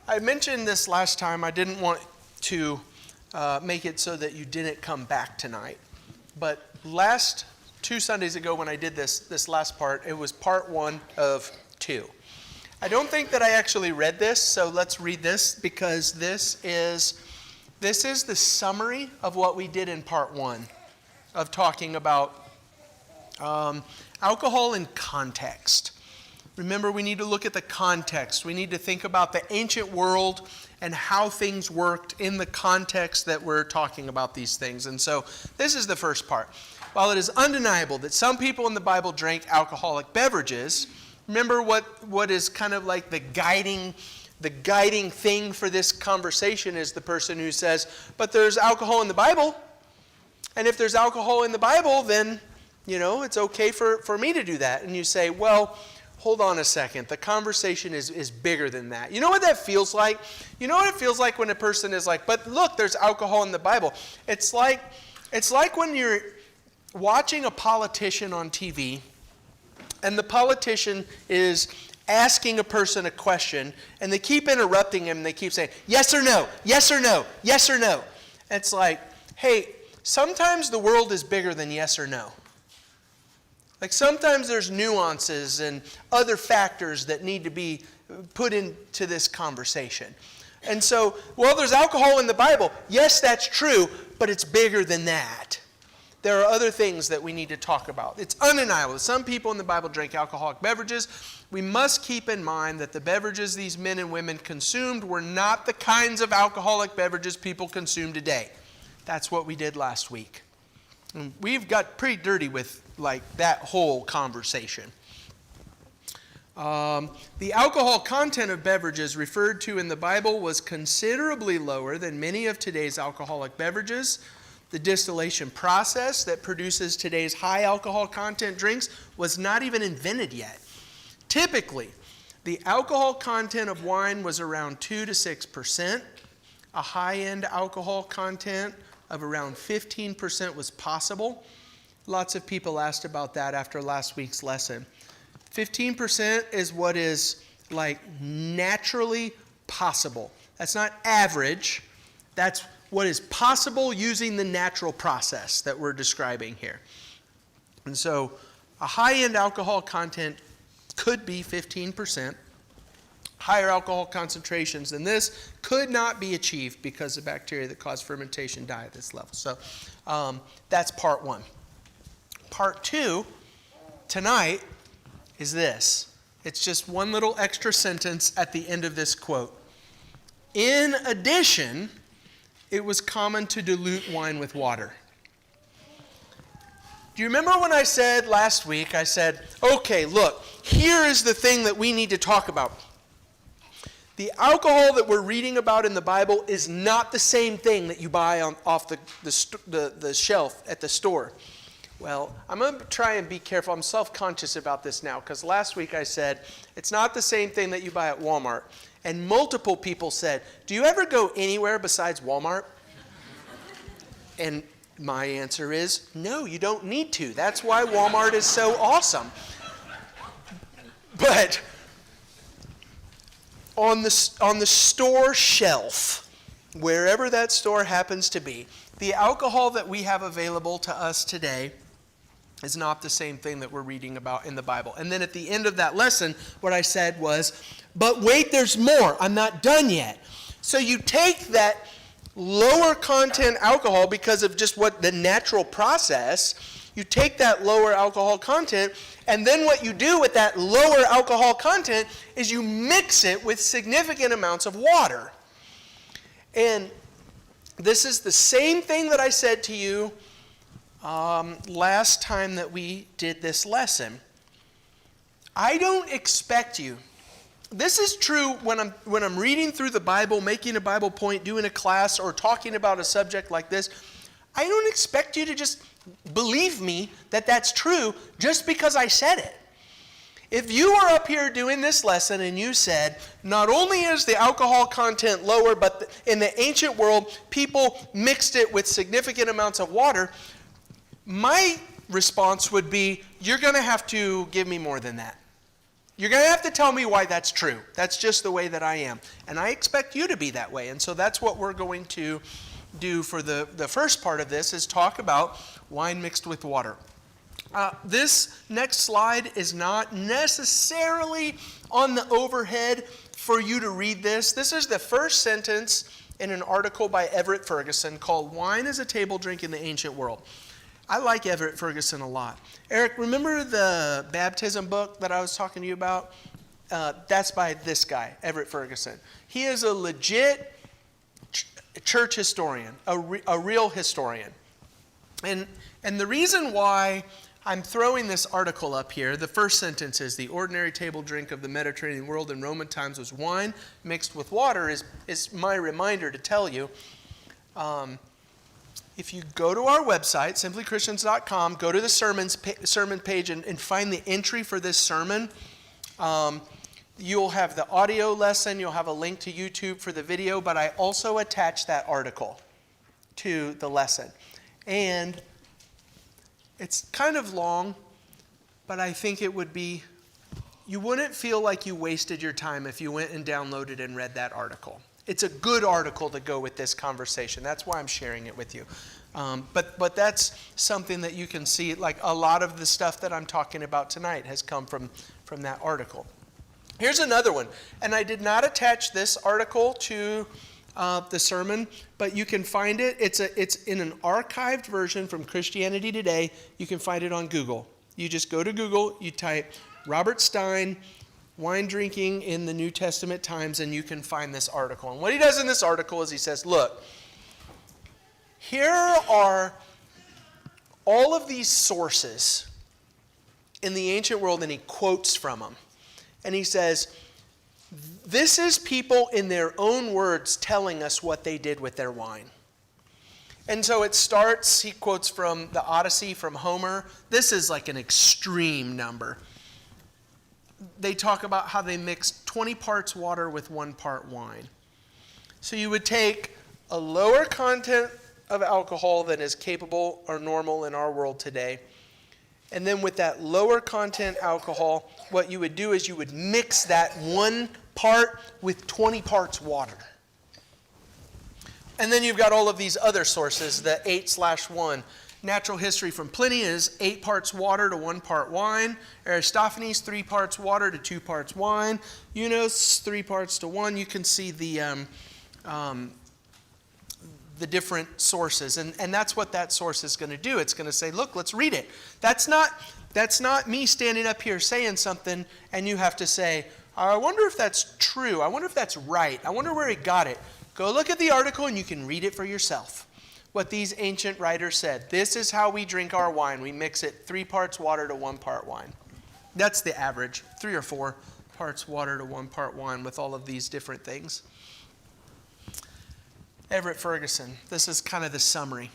I mentioned this last time. I didn't want to make it so that you didn't come back tonight. But last 2 Sundays ago when I did this last part, it was part 1 of 2. I don't think that I actually read this, so let's read this because this is the summary of what we did in part 1 of talking about alcohol in context. Remember, we need to look at the context. We need to think about the ancient world and how things worked in the context that we're talking about these things. And so this is the first part. While it is undeniable that some people in the Bible drank alcoholic beverages, remember what is kind of like the guiding thing for this conversation is the person who says, but there's alcohol in the Bible. And if there's alcohol in the Bible, then, it's okay for me to do that. And you say, well, hold on a second. The conversation is bigger than that. You know what that feels like? You know what it feels like when a person is like, but look, there's alcohol in the Bible. It's like when you're watching a politician on TV, and the politician is asking a person a question, and they keep interrupting him, and they keep saying, yes or no, yes or no, yes or no. And it's like, hey, sometimes the world is bigger than yes or no. Like sometimes there's nuances and other factors that need to be put into this conversation. And so, well, there's alcohol in the Bible. Yes, that's true, but it's bigger than that. There are other things that we need to talk about. It's undeniable. Some people in the Bible drank alcoholic beverages. We must keep in mind that the beverages these men and women consumed were not the kinds of alcoholic beverages people consume today. That's what we did last week. And we've got pretty dirty with that whole conversation. The alcohol content of beverages referred to in the Bible was considerably lower than many of today's alcoholic beverages. The distillation process that produces today's high alcohol content drinks was not even invented yet. Typically, the alcohol content of wine was around 2 to 6%. A high-end alcohol content of around 15% was possible. Lots of people asked about that after last week's lesson. 15% is what is naturally possible. That's not average. That's what is possible using the natural process that we're describing here. And so a high-end alcohol content could be 15%. Higher alcohol concentrations than this could not be achieved because the bacteria that cause fermentation die at this level. So that's part 1. Part 2 tonight is this. It's just one little extra sentence at the end of this quote. In addition, it was common to dilute wine with water. Do you remember when I said last week, I said, okay, look, here is the thing that we need to talk about. The alcohol that we're reading about in the Bible is not the same thing that you buy off the shelf at the store. Well, I'm going to try and be careful. I'm self-conscious about this now because last week I said it's not the same thing that you buy at Walmart. And multiple people said, do you ever go anywhere besides Walmart? And my answer is, no, you don't need to. That's why Walmart is so awesome. But on the store shelf, wherever that store happens to be, the alcohol that we have available to us today is not the same thing that we're reading about in the Bible. And then at the end of that lesson, what I said was, but wait, there's more. I'm not done yet. So you take that lower content alcohol because of just what the natural process, you take that lower alcohol content, and then what you do with that lower alcohol content is you mix it with significant amounts of water. And this is the same thing that I said to you last time that we did this lesson. I don't expect you. This is true when I'm reading through the Bible, making a Bible point, doing a class, or talking about a subject like this. I don't expect you to just believe me that that's true just because I said it. If you were up here doing this lesson and you said, not only is the alcohol content lower, but in the ancient world, people mixed it with significant amounts of water, my response would be, you're going to have to give me more than that. You're going to have to tell me why that's true. That's just the way that I am. And I expect you to be that way. And so that's what we're going to do for the first part of this, is talk about wine mixed with water. This next slide is not necessarily on the overhead for you to read this. This is the first sentence in an article by Everett Ferguson called "Wine is a Table Drink in the Ancient World." I like Everett Ferguson a lot. Eric, remember the baptism book that I was talking to you about? That's by this guy, Everett Ferguson. He is a legit church historian, a real historian. And the reason why I'm throwing this article up here, the first sentence is, "The ordinary table drink of the Mediterranean world in Roman times was wine mixed with water," is my reminder to tell you, if you go to our website, simplychristians.com, go to the sermon page and find the entry for this sermon, you'll have the audio lesson, you'll have a link to YouTube for the video, but I also attached that article to the lesson. And it's kind of long, but I think it would be, you wouldn't feel like you wasted your time if you went and downloaded and read that article. It's a good article to go with this conversation. That's why I'm sharing it with you. But that's something that you can see, like a lot of the stuff that I'm talking about tonight has come from that article. Here's another one, and I did not attach this article to the sermon, but you can find it. It's in an archived version from Christianity Today. You can find it on Google. You just go to Google, you type Robert Stein, wine drinking in the New Testament times, and you can find this article. And what he does in this article is he says, look, here are all of these sources in the ancient world, and he quotes from them. And he says, this is people in their own words telling us what they did with their wine. And so it starts, he quotes from the Odyssey from Homer. This is like an extreme number. They talk about how they mixed 20 parts water with 1 part wine. So you would take a lower content of alcohol than is capable or normal in our world today. And then with that lower content alcohol, what you would do is you would mix that 1 part with 20 parts water. And then you've got all of these other sources, the 8/1. Natural history from Pliny is 8 parts water to 1 part wine. Aristophanes, 3 parts water to 2 parts wine. Eunos, 3 parts to 1. You can see the different sources. And that's what that source is going to do. It's going to say, look, let's read it. That's not me standing up here saying something and you have to say, I wonder if that's true. I wonder if that's right. I wonder where he got it. Go look at the article and you can read it for yourself. What these ancient writers said. This is how we drink our wine. We mix it 3 parts water to 1 part wine. That's the average, 3 or 4 parts water to 1 part wine with all of these different things. Everett Ferguson, this is kind of the summary.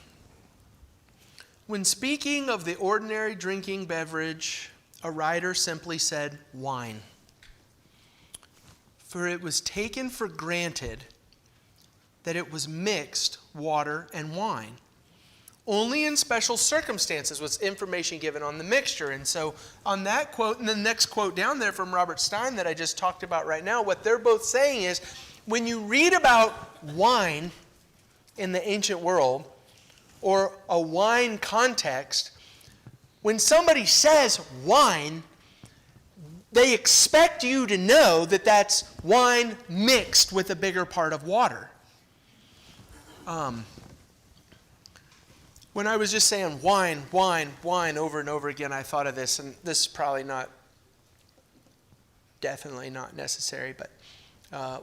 When speaking of the ordinary drinking beverage, a writer simply said wine. For it was taken for granted that it was mixed water and wine. Only in special circumstances was information given on the mixture. And so on that quote, and the next quote down there from Robert Stein that I just talked about right now, what they're both saying is, when you read about wine in the ancient world, or a wine context, when somebody says wine, they expect you to know that that's wine mixed with a bigger part of water. When I was just saying wine, wine, wine over and over again, I thought of this, and this is probably definitely not necessary, but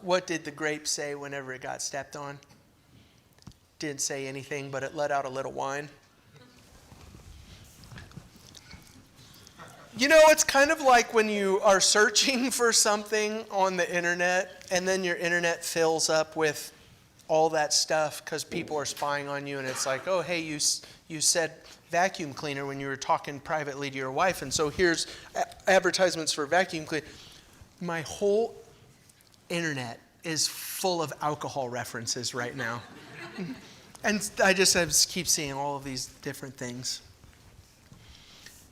what did the grape say whenever it got stepped on? Didn't say anything, but it let out a little wine. You know, it's kind of like when you are searching for something on the internet, and then your internet fills up with all that stuff because people are spying on you, and it's like, oh, hey, you said vacuum cleaner when you were talking privately to your wife, and so here's advertisements for vacuum cleaner. My whole internet is full of alcohol references right now. And I just keep seeing all of these different things.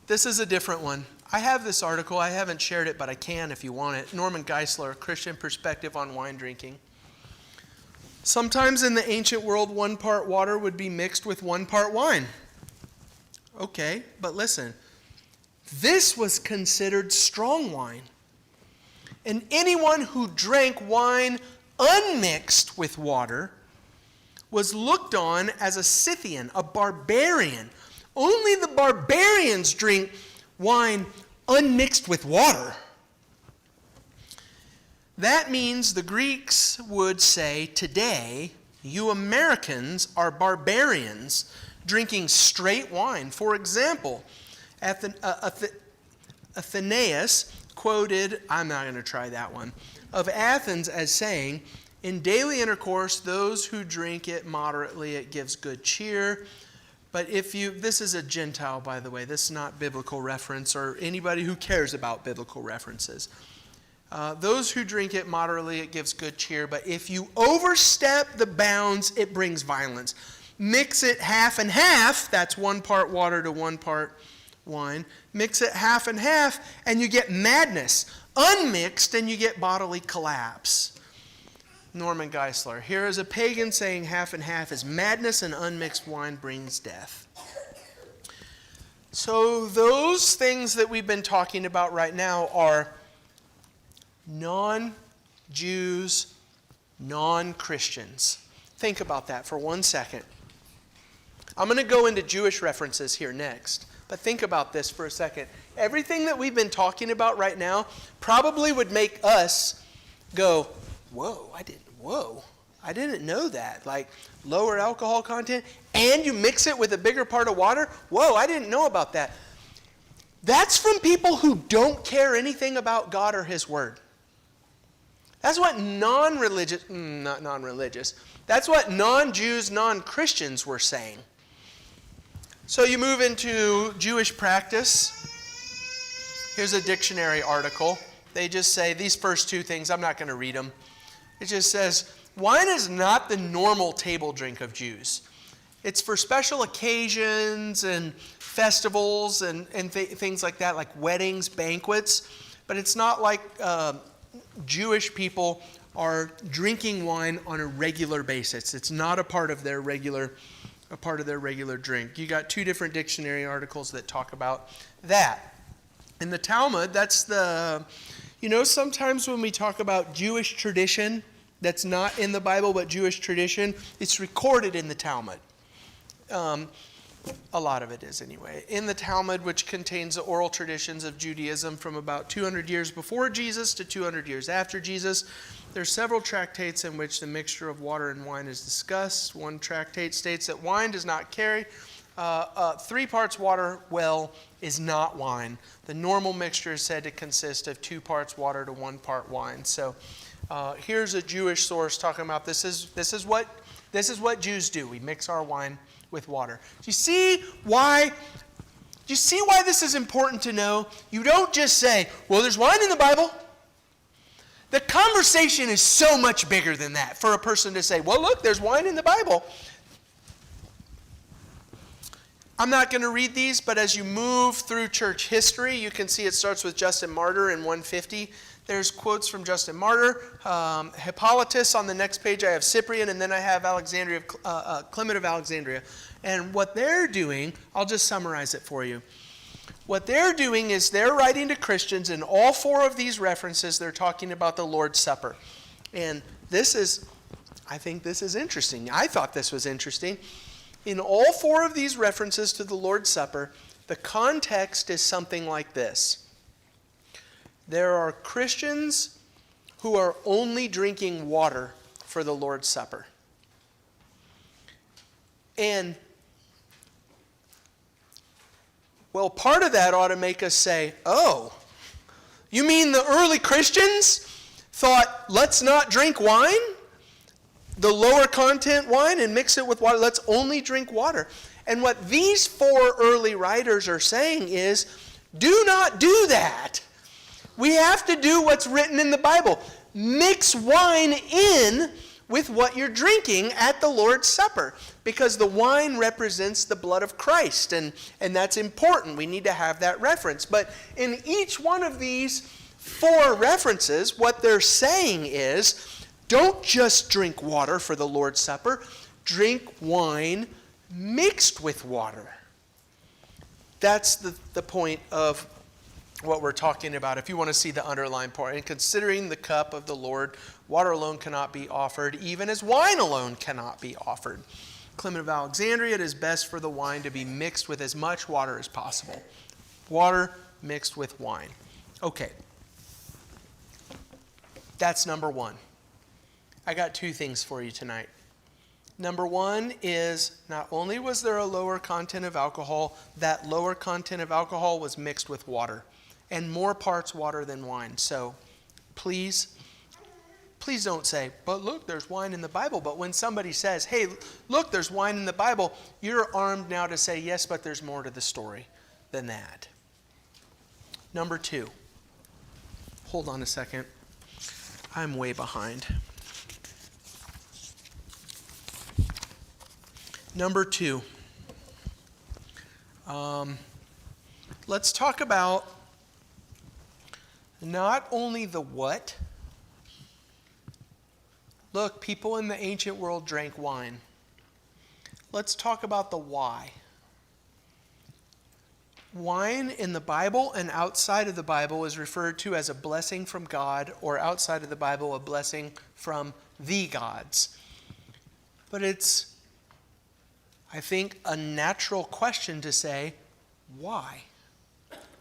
This is a different one. I have this article. I haven't shared it, but I can if you want it. Norman Geisler, Christian Perspective on Wine Drinking. Sometimes in the ancient world, 1 part water would be mixed with 1 part wine. Okay, but listen. This was considered strong wine. And anyone who drank wine unmixed with water was looked on as a Scythian, a barbarian. Only the barbarians drink wine unmixed with water. That means the Greeks would say, today, you Americans are barbarians drinking straight wine. For example, Athenaeus quoted, I'm not going to try that one, of Athens as saying, in daily intercourse, those who drink it moderately, it gives good cheer. But this is a Gentile, by the way, this is not biblical reference or anybody who cares about biblical references. Those who drink it moderately, it gives good cheer. But if you overstep the bounds, it brings violence. Mix it half and half, that's 1 part water to 1 part wine. Mix it half and half, and you get madness. Unmixed, and you get bodily collapse. Norman Geisler. Here is a pagan saying half and half is madness, and unmixed wine brings death. So those things that we've been talking about right now are non-Jews, non-Christians. Think about that for 1 second. I'm going to go into Jewish references here next, but think about this for a second. Everything that we've been talking about right now probably would make us go, whoa, I didn't know that. Like lower alcohol content, and you mix it with a bigger part of water? Whoa, I didn't know about that. That's from people who don't care anything about God or His Word. That's what that's what non-Jews, non-Christians were saying. So you move into Jewish practice. Here's a dictionary article. They just say these first 2 things. I'm not going to read them. It just says, wine is not the normal table drink of Jews. It's for special occasions and festivals and things like that, like weddings, banquets. But it's not like Jewish people are drinking wine on a regular basis. It's not a part of their regular drink. You got 2 different dictionary articles that talk about that. In the Talmud, that's sometimes when we talk about Jewish tradition, that's not in the Bible, but Jewish tradition, it's recorded in the Talmud. A lot of it is anyway. In the Talmud, which contains the oral traditions of Judaism from about 200 years before Jesus to 200 years after Jesus, there's several tractates in which the mixture of water and wine is discussed. One tractate states that wine does not carry 3 parts water well is not wine. The normal mixture is said to consist of 2 parts water to 1 part wine. So here's a Jewish source talking about this is what Jews do. We mix our wine with water. Do you see why this is important to know? You don't just say, well, there's wine in the Bible. The conversation is so much bigger than that for a person to say, well, look, there's wine in the Bible. I'm not going to read these, but as you move through church history, you can see it starts with Justin Martyr in 150. There's quotes from Justin Martyr, Hippolytus. On the next page I have Cyprian, and then I have Clement of Alexandria. And what they're doing, I'll just summarize it for you. What they're doing is they're writing to Christians, and all 4 of these references, they're talking about the Lord's Supper. And I think this is interesting. I thought this was interesting. In all 4 of these references to the Lord's Supper, the context is something like this. There are Christians who are only drinking water for the Lord's Supper. And, well, part of that ought to make us say, oh, you mean the early Christians thought, let's not drink wine? The lower content wine and mix it with water. Let's only drink water. And what these 4 early writers are saying is, do not do that. We have to do what's written in the Bible. Mix wine in with what you're drinking at the Lord's Supper, because the wine represents the blood of Christ, and that's important. We need to have that reference. But in each one of these 4 references, what they're saying is, don't just drink water for the Lord's Supper, drink wine mixed with water. That's the point of what we're talking about. If you want to see the underlined part, and considering the cup of the Lord, water alone cannot be offered, even as wine alone cannot be offered. Clement of Alexandria, it is best for the wine to be mixed with as much water as possible. Water mixed with wine. Okay. That's number 1. I got 2 things for you tonight. Number 1 is, not only was there a lower content of alcohol, that lower content of alcohol was mixed with water, and more parts water than wine. So please don't say, but look, there's wine in the Bible. But when somebody says, hey, look, there's wine in the Bible, you're armed now to say, yes, but there's more to the story than that. Number 2. Hold on a second. I'm way behind. Number 2. Let's talk about not only the what. Look, people in the ancient world drank wine. Let's talk about the why. Wine in the Bible and outside of the Bible is referred to as a blessing from God, or outside of the Bible, a blessing from the gods. But it's, I think, a natural question to say, why?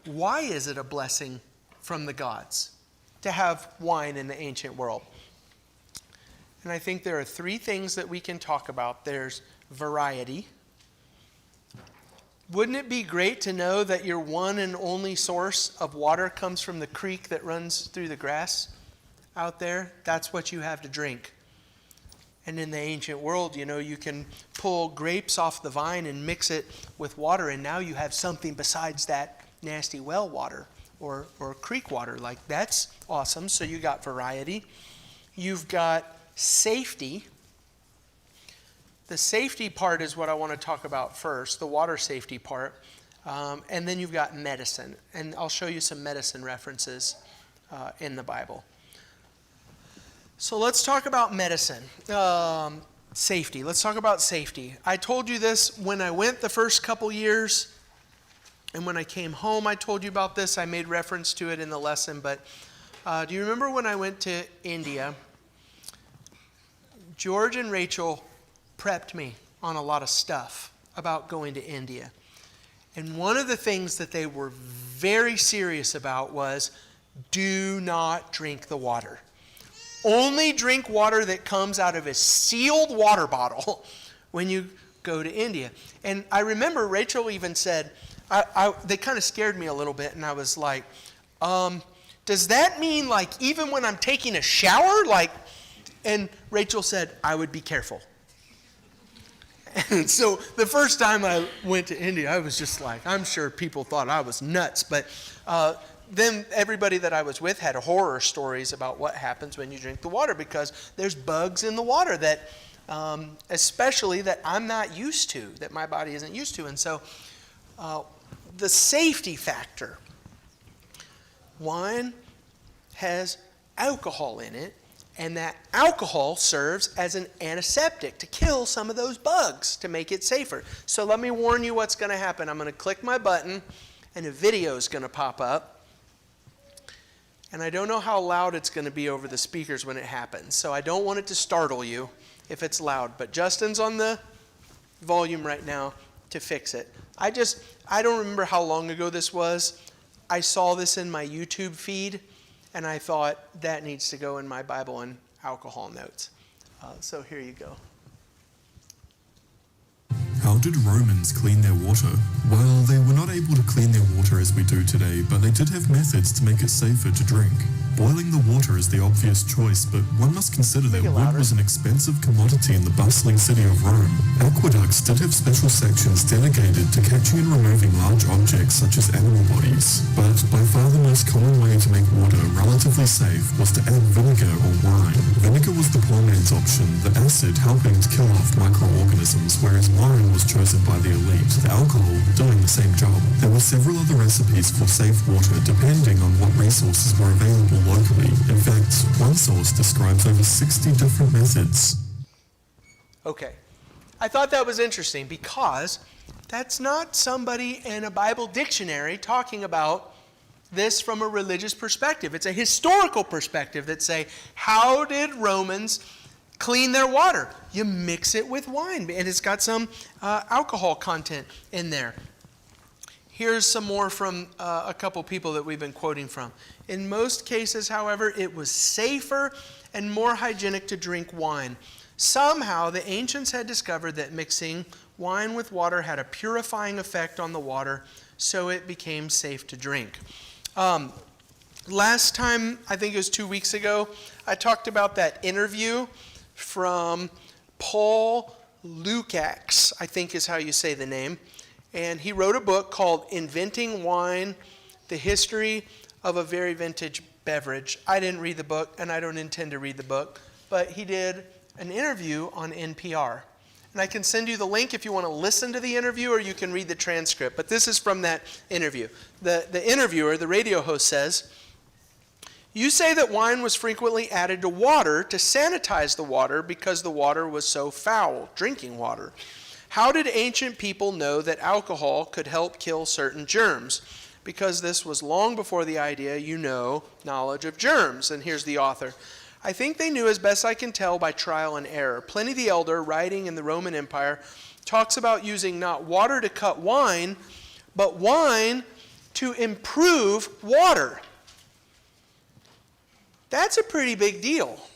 Why is it a blessing from the gods to have wine in the ancient world? And I think there are 3 things that we can talk about. There's variety. Wouldn't it be great to know that your one and only source of water comes from the creek that runs through the grass out there? That's what you have to drink. And in the ancient world, you can pull grapes off the vine and mix it with water, and now you have something besides that nasty well water or creek water. Like, that's awesome. So you got variety. You've got safety. The safety part is what I want to talk about first, the water safety part. And then you've got medicine. And I'll show you some medicine references in the Bible. So let's talk about medicine. Safety. Let's talk about safety. I told you this when I went the first couple years. And when I came home, I told you about this. I made reference to it in the lesson. But do you remember when I went to India? George and Rachel prepped me on a lot of stuff about going to India. And one of the things that they were very serious about was, do not drink the water. Only drink water that comes out of a sealed water bottle when you go to India. And I remember Rachel even said, they kind of scared me a little bit, and I was like, does that mean like even when I'm taking a shower? And Rachel said, I would be careful. And so the first time I went to India, I was just like, I'm sure people thought I was nuts. But then everybody that I was with had horror stories about what happens when you drink the water, because there's bugs in the water that, especially that I'm not used to, that my body isn't used to. And so the safety factor. Wine has alcohol in it, and that alcohol serves as an antiseptic to kill some of those bugs, to make it safer. So let me warn you what's going to happen. I'm going to click my button, and a video is going to pop up. And I don't know how loud it's going to be over the speakers when it happens, so I don't want it to startle you if it's loud. But Justin's on the volume right now to fix it. I don't remember how long ago this was. I saw this in my YouTube feed, and I thought that needs to go in my Bible and alcohol notes. So here you go. How did Romans clean their water? Well, they were not able to clean their water as we do today, but they did have methods to make it safer to drink. Boiling the water is the obvious choice, but one must consider that wood was an expensive commodity in the bustling city of Rome. Aqueducts did have special sections dedicated to catching and removing large objects such as animal bodies, but by far the most common way to make water relatively safe was to add vinegar or wine. Vinegar was the poor man's option, the acid helping to kill off microorganisms, whereas wine was chosen by the elite, the alcohol doing the same job. There were several other recipes for safe water depending on what resources were available locally. In fact, one source describes over 60 different methods. Okay. I thought that was interesting because that's not somebody in a Bible dictionary talking about this from a religious perspective. It's a historical perspective that say, how did Romans clean their water? You mix it with wine, and it's got some alcohol content in there. Here's some more from a couple people that we've been quoting from. In most cases, however, it was safer and more hygienic to drink wine. Somehow, the ancients had discovered that mixing wine with water had a purifying effect on the water, so it became safe to drink. Last time, I think it was 2 weeks ago, I talked about that interview from Paul Lukács, I think is how you say the name. And he wrote a book called Inventing Wine, The History of a Very Vintage Beverage. I didn't read the book, and I don't intend to read the book, but he did an interview on NPR. And I can send you the link if you want to listen to the interview, or you can read the transcript. But this is from that interview. The interviewer, the radio host, says, "You say that wine was frequently added to water to sanitize the water because the water was so foul, drinking water. How did ancient people know that alcohol could help kill certain germs? Because this was long before the idea, knowledge of germs." And here's the author. "I think they knew, as best I can tell, by trial and error. Pliny the Elder, writing in the Roman Empire, talks about using not water to cut wine, but wine to improve water." That's a pretty big deal.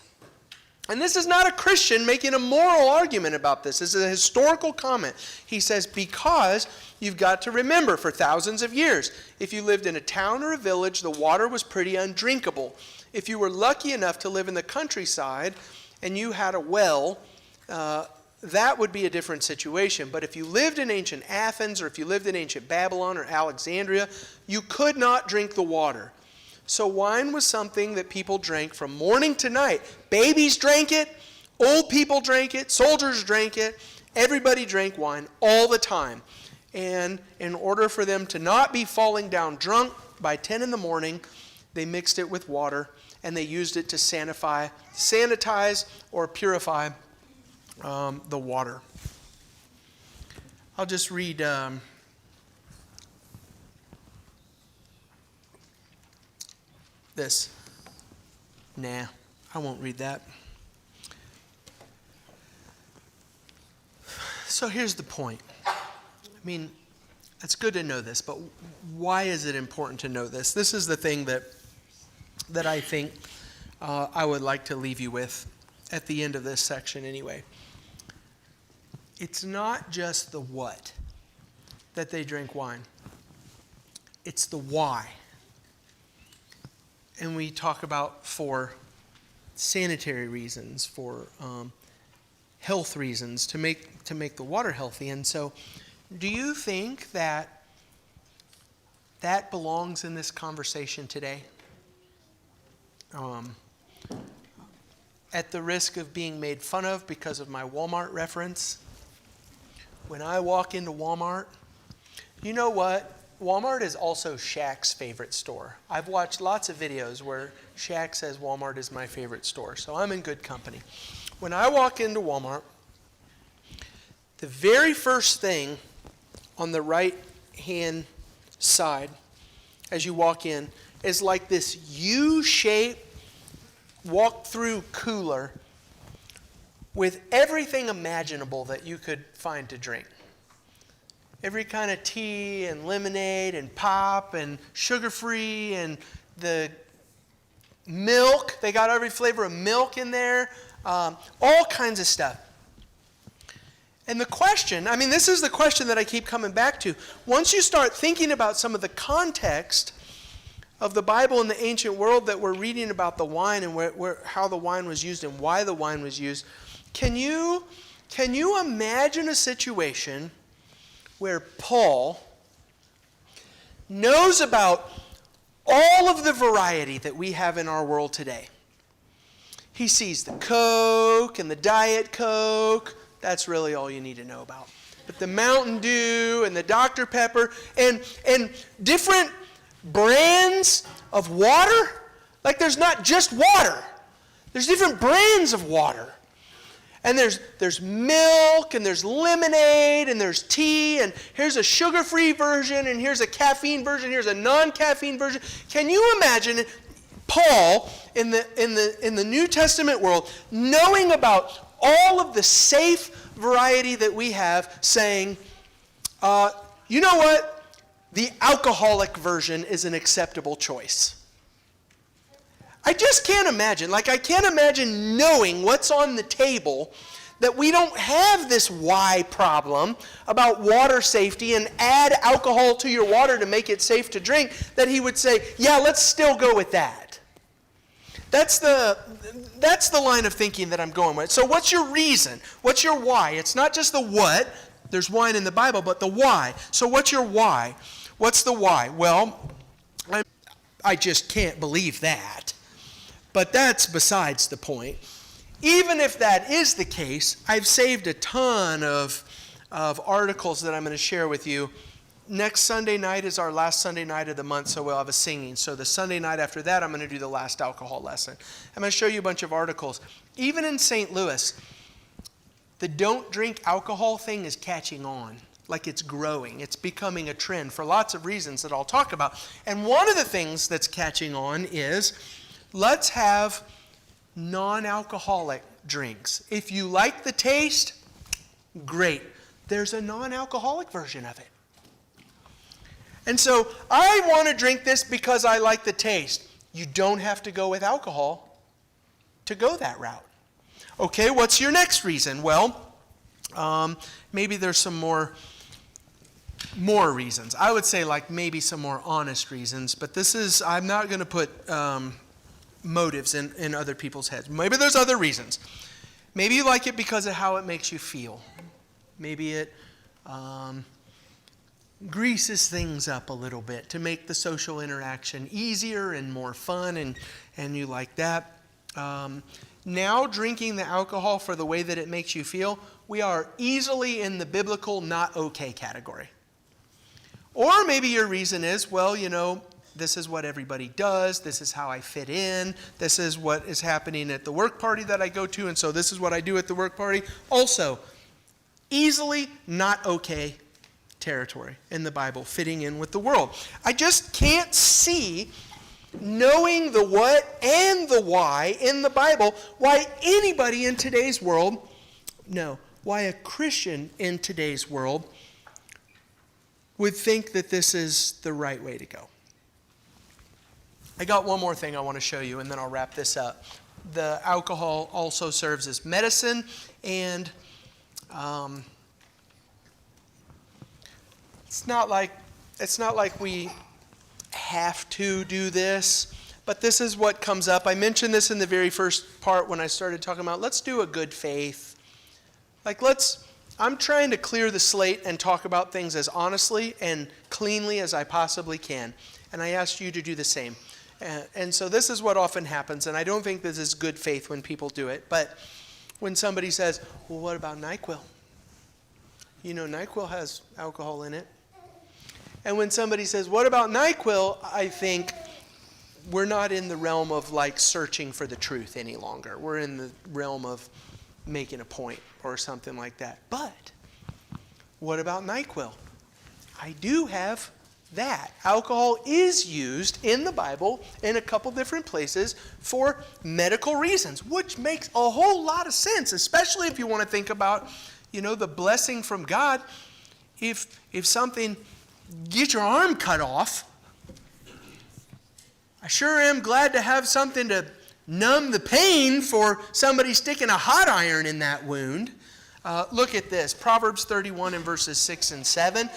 And this is not a Christian making a moral argument about this. This is a historical comment. He says, because you've got to remember, for thousands of years, if you lived in a town or a village, the water was pretty undrinkable. If you were lucky enough to live in the countryside and you had a well, that would be a different situation. But if you lived in ancient Athens, or if you lived in ancient Babylon or Alexandria, you could not drink the water. So wine was something that people drank from morning to night. Babies drank it, old people drank it, soldiers drank it. Everybody drank wine all the time. And in order for them to not be falling down drunk by 10 in the morning, they mixed it with water, and they used it to sanitize or purify the water. I'll just read this. Nah, I won't read that. So here's the point. I mean, it's good to know this, but why is it important to know this? This is the thing that I think I would like to leave you with at the end of this section anyway. It's not just the what that they drink wine. It's the why. And we talk about for sanitary reasons, for health reasons, to make the water healthy. And so, do you think that belongs in this conversation today? At the risk of being made fun of because of my Walmart reference, when I walk into Walmart, you know what? Walmart is also Shaq's favorite store. I've watched lots of videos where Shaq says Walmart is my favorite store, so I'm in good company. When I walk into Walmart, the very first thing on the right-hand side as you walk in is like this U-shaped walk-through cooler with everything imaginable that you could find to drink. Every kind of tea and lemonade and pop and sugar-free and the milk. They got every flavor of milk in there. All kinds of stuff. And the question, I mean, this is the question that I keep coming back to. Once you start thinking about some of the context of the Bible in the ancient world that we're reading about the wine and how the wine was used and why the wine was used, can you imagine a situation where Paul knows about all of the variety that we have in our world today? He sees the Coke and the Diet Coke. That's really all you need to know about. But the Mountain Dew and the Dr. Pepper and different brands of water. Like there's not just water. There's different brands of water. And there's milk and there's lemonade and there's tea and here's a sugar-free version and here's a caffeine version, here's a non-caffeine version. Can you imagine Paul in the New Testament world knowing about all of the safe variety that we have, saying, you know what? The alcoholic version is an acceptable choice. I just can't imagine. Like, I can't imagine knowing what's on the table, that we don't have this why problem about water safety and add alcohol to your water to make it safe to drink, that he would say, yeah, let's still go with that. That's the line of thinking that I'm going with. So what's your reason? What's your why? It's not just the what. There's wine in the Bible, but the why. So what's your why? What's the why? Well, I just can't believe that. But that's besides the point. Even if that is the case, I've saved a ton of articles that I'm going to share with you. Next Sunday night is our last Sunday night of the month, so we'll have a singing. So the Sunday night after that, I'm going to do the last alcohol lesson. I'm going to show you a bunch of articles. Even in St. Louis, the don't drink alcohol thing is catching on. Like it's growing. It's becoming a trend for lots of reasons that I'll talk about. And one of the things that's catching on is let's have non-alcoholic drinks. If you like the taste, great. There's a non-alcoholic version of it. And so I want to drink this because I like the taste. You don't have to go with alcohol to go that route. Okay, what's your next reason? Well, maybe there's some more reasons. I would say like maybe some more honest reasons, but I'm not going to put motives in other people's heads. Maybe there's other reasons. Maybe you like it because of how it makes you feel. Maybe it greases things up a little bit to make the social interaction easier and more fun, and you like that. Now drinking the alcohol for the way that it makes you feel, we are easily in the biblical not okay category. Or maybe your reason is, well, you know, this is what everybody does, this is how I fit in, this is what is happening at the work party that I go to, and so this is what I do at the work party. Also, easily not okay territory in the Bible, fitting in with the world. I just can't see, knowing the what and the why in the Bible, why anybody in today's world, why a Christian in today's world would think that this is the right way to go. I got one more thing I want to show you, and then I'll wrap this up. The alcohol also serves as medicine, and it's not like we have to do this, but this is what comes up. I mentioned this in the very first part when I started talking about let's do a good faith. I'm trying to clear the slate and talk about things as honestly and cleanly as I possibly can. And I asked you to do the same. And so this is what often happens, and I don't think this is good faith when people do it, but when somebody says, well, what about NyQuil? You know, NyQuil has alcohol in it. And when somebody says, what about NyQuil? I think we're not in the realm of like searching for the truth any longer. We're in the realm of making a point or something like that. But what about NyQuil? I do have that. Alcohol is used in the Bible in a couple different places for medical reasons, which makes a whole lot of sense, especially if you want to think about, you know, the blessing from God. If something, get your arm cut off, I sure am glad to have something to numb the pain for somebody sticking a hot iron in that wound. Look at this, Proverbs 31 and verses 6 and 7.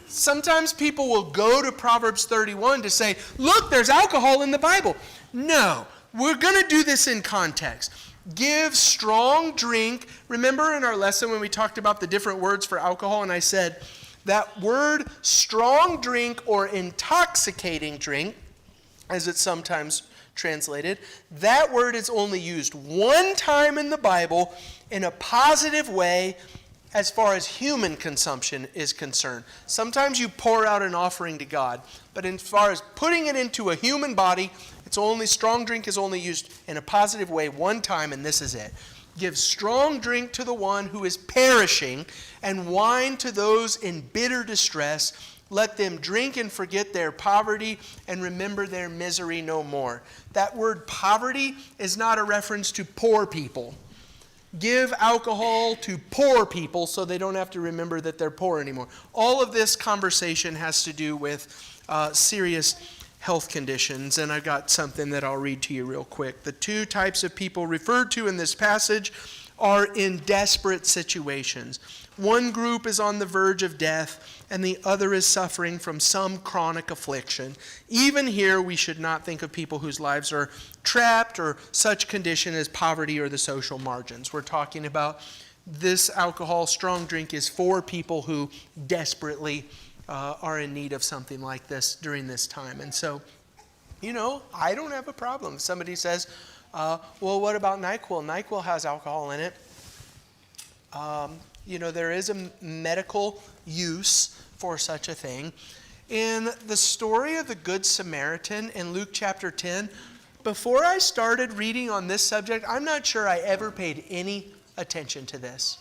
Sometimes people will go to Proverbs 31 to say, look, there's alcohol in the Bible. No, we're going to do this in context. Give strong drink. Remember in our lesson when we talked about the different words for alcohol, and I said that word strong drink or intoxicating drink, as it's sometimes translated, that word is only used one time in the Bible in a positive way as far as human consumption is concerned. Sometimes you pour out an offering to God, but as far as putting it into a human body, strong drink is only used in a positive way one time, and this is it. Give strong drink to the one who is perishing, and wine to those in bitter distress. Let them drink and forget their poverty and remember their misery no more. That word poverty is not a reference to poor people. Give alcohol to poor people so they don't have to remember that they're poor anymore. All of this conversation has to do with serious health conditions, and I've got something that I'll read to you real quick. The two types of people referred to in this passage are in desperate situations. One group is on the verge of death, and the other is suffering from some chronic affliction. Even here, we should not think of people whose lives are trapped or such condition as poverty or the social margins. We're talking about this alcohol, strong drink, is for people who desperately are in need of something like this during this time. And so, I don't have a problem. If somebody says, well, what about NyQuil? NyQuil has alcohol in it. There is a medical use for such a thing. In the story of the Good Samaritan in Luke chapter 10, before I started reading on this subject, I'm not sure I ever paid any attention to this.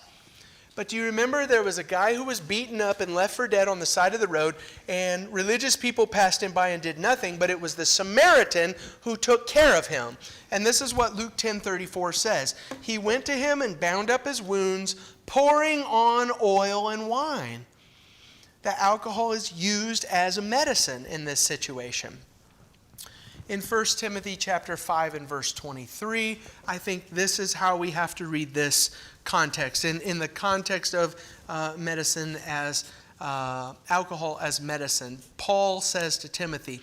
But do you remember there was a guy who was beaten up and left for dead on the side of the road, and religious people passed him by and did nothing, but it was the Samaritan who took care of him. And this is what Luke 10:34 says. He went to him and bound up his wounds, pouring on oil and wine. The alcohol is used as a medicine in this situation. In 1 Timothy chapter 5 and verse 23, I think this is how we have to read this context. In the context of medicine as alcohol as medicine, Paul says to Timothy,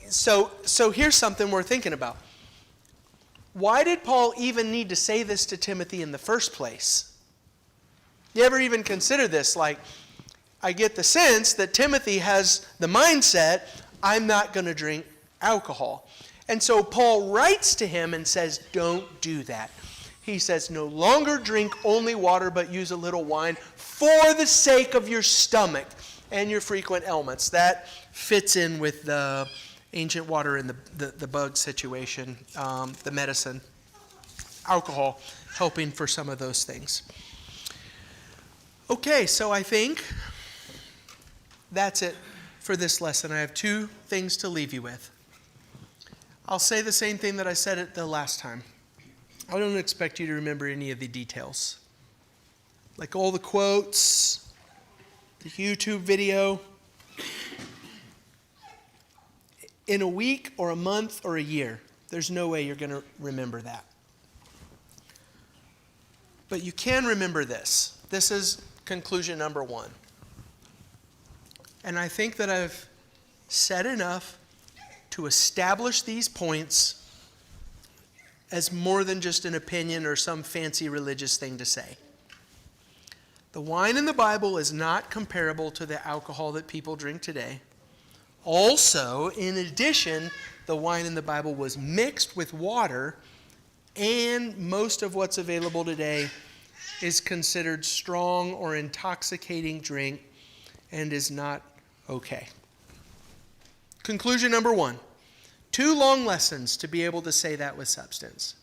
so here's something we're thinking about. Why did Paul even need to say this to Timothy in the first place? You ever even consider this? Like, I get the sense that Timothy has the mindset, I'm not going to drink alcohol. And so Paul writes to him and says, don't do that. He says, no longer drink only water, but use a little wine for the sake of your stomach and your frequent ailments. That fits in with the ancient water and the bug situation, the medicine, alcohol helping for some of those things. Okay, so I think that's it for this lesson. I have two things to leave you with. I'll say the same thing that I said it the last time. I don't expect you to remember any of the details. Like all the quotes, the YouTube video. In a week or a month or a year, there's no way you're going to remember that. But you can remember this. This is conclusion number one. And I think that I've said enough to establish these points as more than just an opinion or some fancy religious thing to say. The wine in the Bible is not comparable to the alcohol that people drink today. Also, in addition, the wine in the Bible was mixed with water, and most of what's available today is considered strong or intoxicating drink and is not okay. Conclusion number one. 2 long lessons to be able to say that with substance.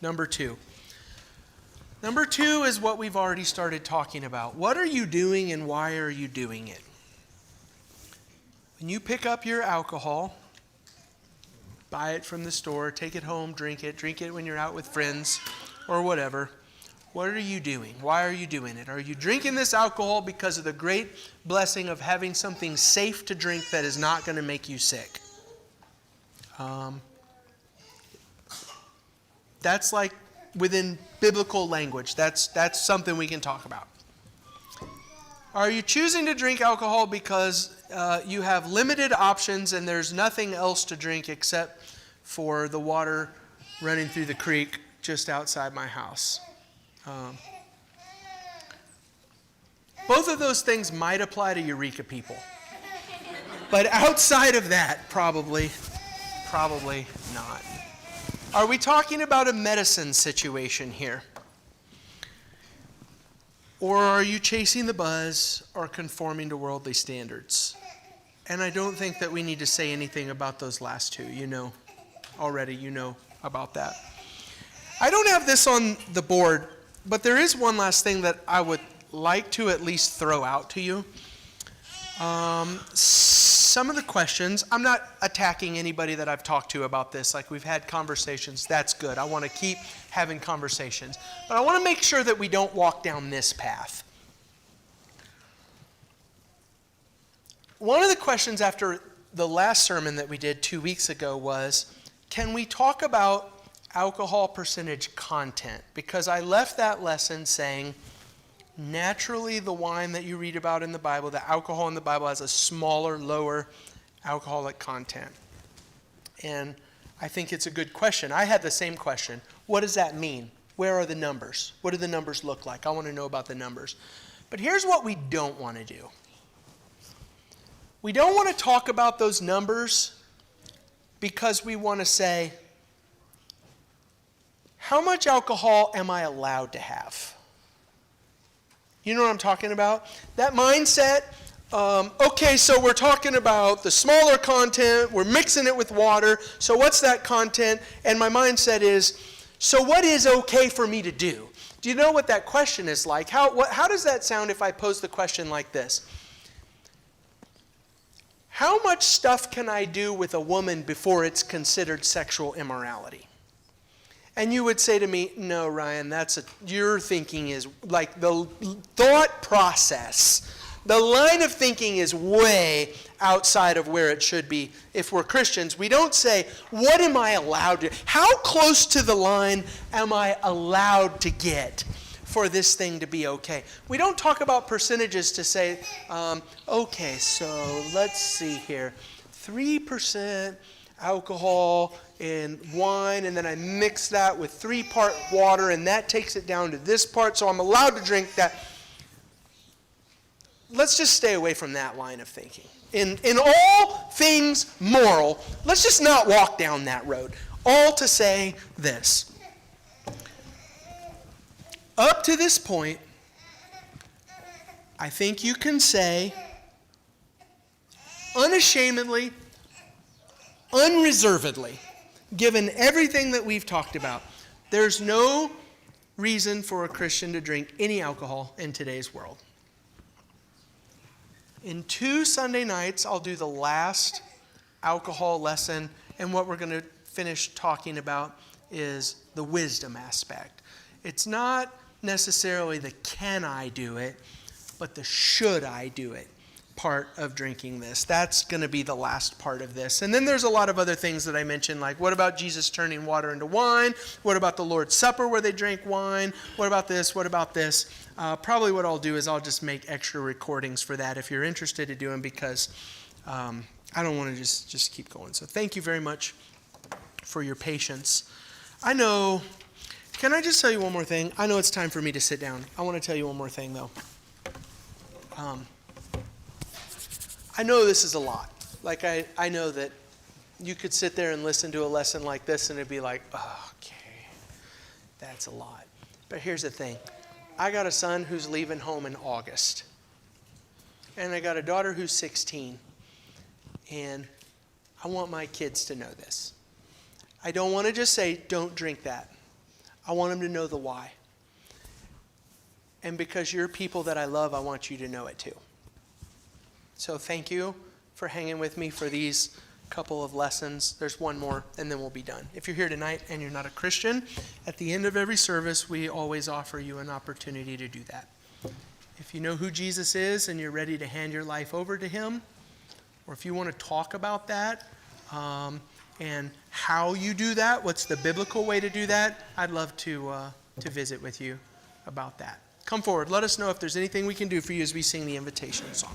Number two is what we've already started talking about. What are you doing and why are you doing it? When you pick up your alcohol, buy it from the store, take it home, drink it when you're out with friends or whatever. What are you doing? Why are you doing it? Are you drinking this alcohol because of the great blessing of having something safe to drink that is not going to make you sick? That's like within biblical language. That's something we can talk about. Are you choosing to drink alcohol because you have limited options and there's nothing else to drink except for the water running through the creek just outside my house? Both of those things might apply to Eureka people. But outside of that, probably not. Are we talking about a medicine situation here? Or are you chasing the buzz or conforming to worldly standards? And I don't think that we need to say anything about those last two. You know about that. I don't have this on the board, but there is one last thing that I would like to at least throw out to you. Some of the questions, I'm not attacking anybody that I've talked to about this. Like, we've had conversations. That's good. I want to keep having conversations. But I want to make sure that we don't walk down this path. One of the questions after the last sermon that we did 2 weeks ago was, can we talk about alcohol percentage content? Because I left that lesson saying, naturally, the wine that you read about in the Bible, the alcohol in the Bible, has a smaller, lower alcoholic content. And I think it's a good question. I had the same question. What does that mean? Where are the numbers? What do the numbers look like? I want to know about the numbers. But here's what we don't want to do. We don't want to talk about those numbers because we want to say, how much alcohol am I allowed to have? You know what I'm talking about? That mindset, okay, so we're talking about the smaller content, we're mixing it with water, so what's that content? And my mindset is, so what is okay for me to do? Do you know what that question is like? How does that sound if I pose the question like this? How much stuff can I do with a woman before it's considered sexual immorality? And you would say to me, no, Ryan, your thinking is like the thought process. The line of thinking is way outside of where it should be. If we're Christians, we don't say, what am I allowed to? How close to the line am I allowed to get for this thing to be okay? We don't talk about percentages to say, okay, so let's see here. 3% alcohol in wine, and then I mix that with 3-part water, and that takes it down to this part, so I'm allowed to drink that. Let's just stay away from that line of thinking. In all things moral, let's just not walk down that road. All to say this. Up to this point, I think you can say unashamedly, unreservedly, given everything that we've talked about, there's no reason for a Christian to drink any alcohol in today's world. In 2 Sunday nights, I'll do the last alcohol lesson, and what we're going to finish talking about is the wisdom aspect. It's not necessarily the can I do it, but the should I do it part of drinking this. That's going to be the last part of this. And then there's a lot of other things that I mentioned, like what about Jesus turning water into wine? What about the Lord's Supper where they drank wine? What about this? What about this? Probably what I'll do is I'll just make extra recordings for that if you're interested to do them, because I don't want to just keep going. So thank you very much for your patience. I know, can I just tell you one more thing? I know it's time for me to sit down. I want to tell you one more thing though. I know this is a lot. Like, I know that you could sit there and listen to a lesson like this and it'd be like, oh, okay, that's a lot. But here's the thing. I got a son who's leaving home in August. And I got a daughter who's 16. And I want my kids to know this. I don't want to just say, don't drink that. I want them to know the why. And because you're people that I love, I want you to know it too. So thank you for hanging with me for these couple of lessons. There's one more, and then we'll be done. If you're here tonight and you're not a Christian, at the end of every service, we always offer you an opportunity to do that. If you know who Jesus is and you're ready to hand your life over to him, or if you want to talk about that, And how you do that, what's the biblical way to do that, I'd love to visit with you about that. Come forward. Let us know if there's anything we can do for you as we sing the invitation song.